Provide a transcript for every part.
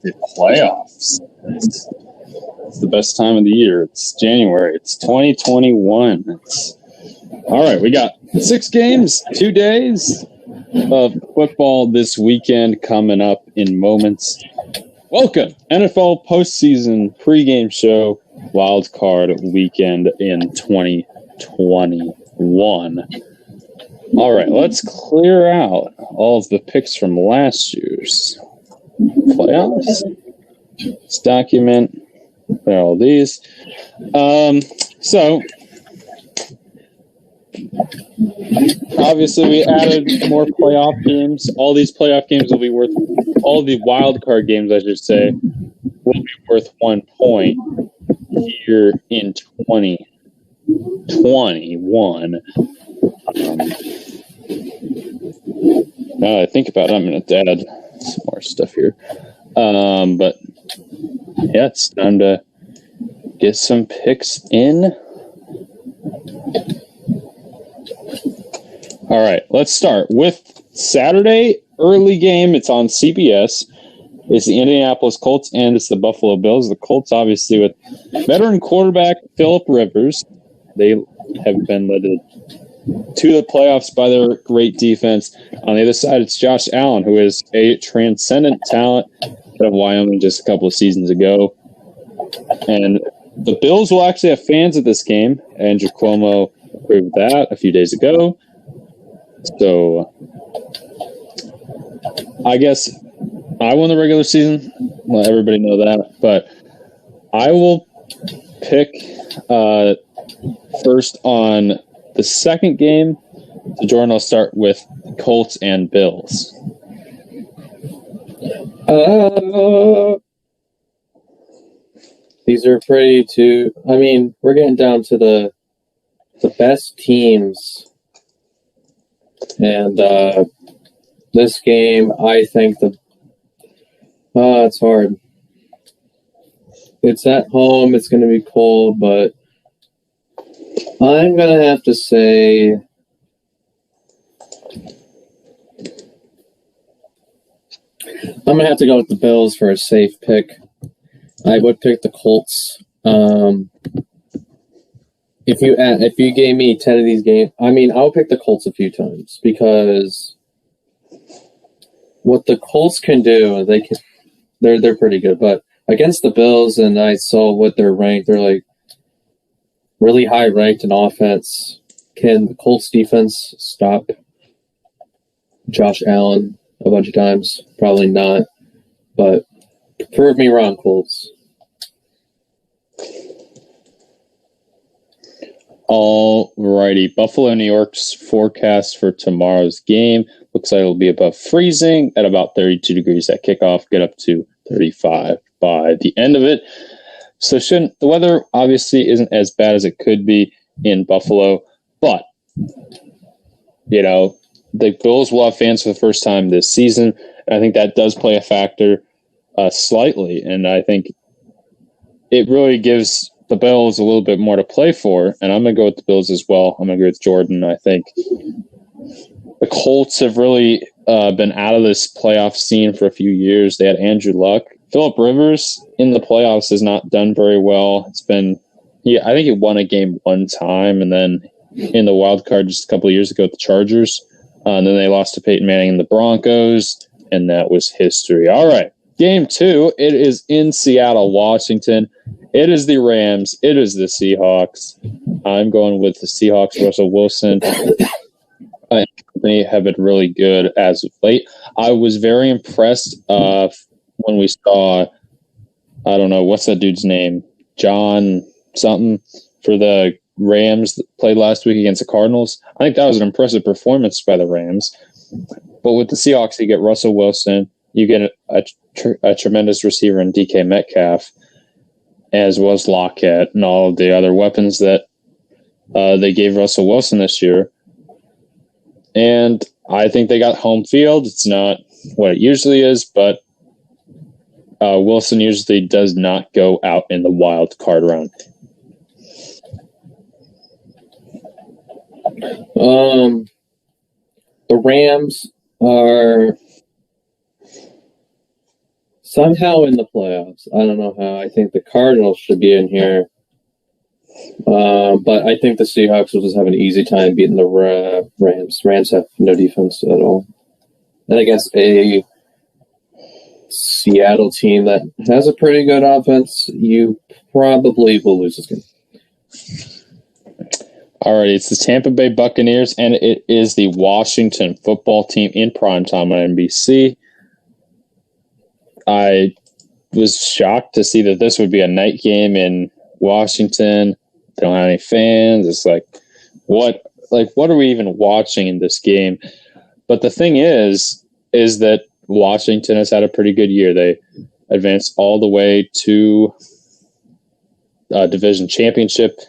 The playoffs. It's the best time of the year. It's January. It's 2021. All right, we got 6 games, 2 days of football this weekend coming up in moments. Welcome, NFL postseason pregame show, wild card weekend in 2021. All right, let's clear out all of the picks from last year's playoffs. Let's document all these. So obviously we added more playoff games. All these playoff games will be worth, all the wild card games, I should say, will be worth 1 point here in 2021. Now that I think about it, I'm going to add some more stuff here. But yeah, it's time to get some picks in. All right, let's start with Saturday early game. It's on CBS. It's the Indianapolis Colts and it's the Buffalo Bills. The Colts, obviously, with veteran quarterback Philip Rivers. They have been led to the playoffs by their great defense. On the other side, it's Josh Allen, who is a transcendent talent out of Wyoming just a couple of seasons ago. And the Bills will actually have fans at this game. Andrew Cuomo proved that a few days ago. So I guess I won the regular season. Let everybody know that. But I will pick first on the second game. So Jordan, I'll start with Colts and Bills. These are pretty too. I mean, we're getting down to the best teams. And this game, I think it's hard. It's at home. It's going to be cold, but I'm going to have to say I'm going to have to go with the Bills for a safe pick. I would pick the Colts. If you gave me 10 of these games, I mean, I'll pick the Colts a few times because what the Colts can do, they're pretty good. But against the Bills, and I saw what they're ranked, they're like really high ranked in offense. Can the Colts defense stop Josh Allen a bunch of times? Probably not. But prove me wrong, Colts. All righty. Buffalo, New York's forecast for tomorrow's game looks like it'll be above freezing at about 32 degrees at kickoff, get up to 35 by the end of it. So the weather obviously isn't as bad as it could be in Buffalo, but the Bills will have fans for the first time this season, and I think that does play a factor slightly, and I think it really gives the Bills a little bit more to play for, and I'm going to go with the Bills as well. I'm going to go with Jordan. I think the Colts have really been out of this playoff scene for a few years. They had Andrew Luck. Philip Rivers in the playoffs has not done very well. I think he won a game one time, and then in the wild card just a couple of years ago with the Chargers. And then they lost to Peyton Manning and the Broncos, and that was history. All right, game 2. It is in Seattle, Washington. It is the Rams. It is the Seahawks. I'm going with the Seahawks. Russell Wilson and company have been really good as of late. I was very impressed when we saw, I don't know, what's that dude's name? John something for the Rams that played last week against the Cardinals. I think that was an impressive performance by the Rams. But with the Seahawks, you get Russell Wilson. You get a tremendous receiver in DK Metcalf, as well as Lockett and all of the other weapons that they gave Russell Wilson this year. And I think they got home field. It's not what it usually is, but Wilson usually does not go out in the wild card round. The Rams are somehow in the playoffs. I don't know how. I think the Cardinals should be in here. But I think the Seahawks will just have an easy time beating the Rams. Rams have no defense at all. And against a Seattle team that has a pretty good offense, you probably will lose this game. All right, it's the Tampa Bay Buccaneers, and it is the Washington football team in primetime on NBC. I was shocked to see that this would be a night game in Washington. They don't have any fans. It's like, what are we even watching in this game? But the thing is that Washington has had a pretty good year. They advanced all the way to division championship,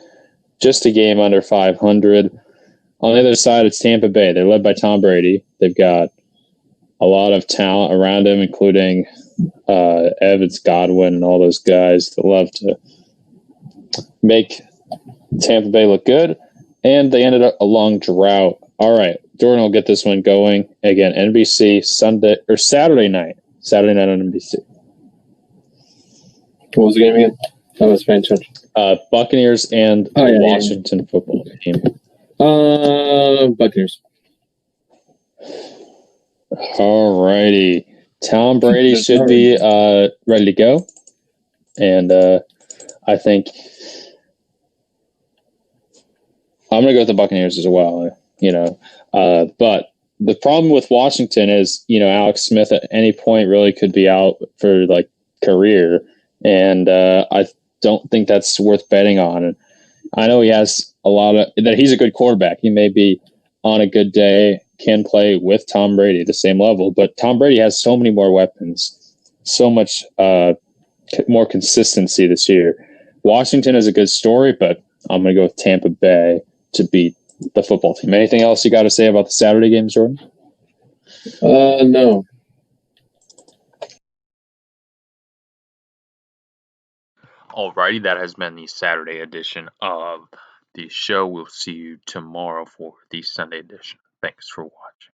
just a game under 500. On the other side, it's Tampa Bay. They're led by Tom Brady. They've got a lot of talent around him, including Evans, Godwin, and all those guys that love to make Tampa Bay look good. And they ended up a long drought. All right, Jordan will get this one going. Again, NBC Saturday night. Saturday night on NBC. What was the game again? I was paying attention. Buccaneers and Washington football team. Buccaneers. All righty. Tom Brady should be ready to go. And I think I'm going to go with the Buccaneers as well. But the problem with Washington is, Alex Smith at any point really could be out for career. And I don't think that's worth betting on. And I know he has that he's a good quarterback. He may be on a good day, can play with Tom Brady at the same level, but Tom Brady has so many more weapons, so much more consistency this year. Washington is a good story, but I'm going to go with Tampa Bay to beat the football team. Anything else you got to say about the Saturday games, Jordan? No. Alrighty, that has been the Saturday edition of the show. We'll see you tomorrow for the Sunday edition. Thanks for watching.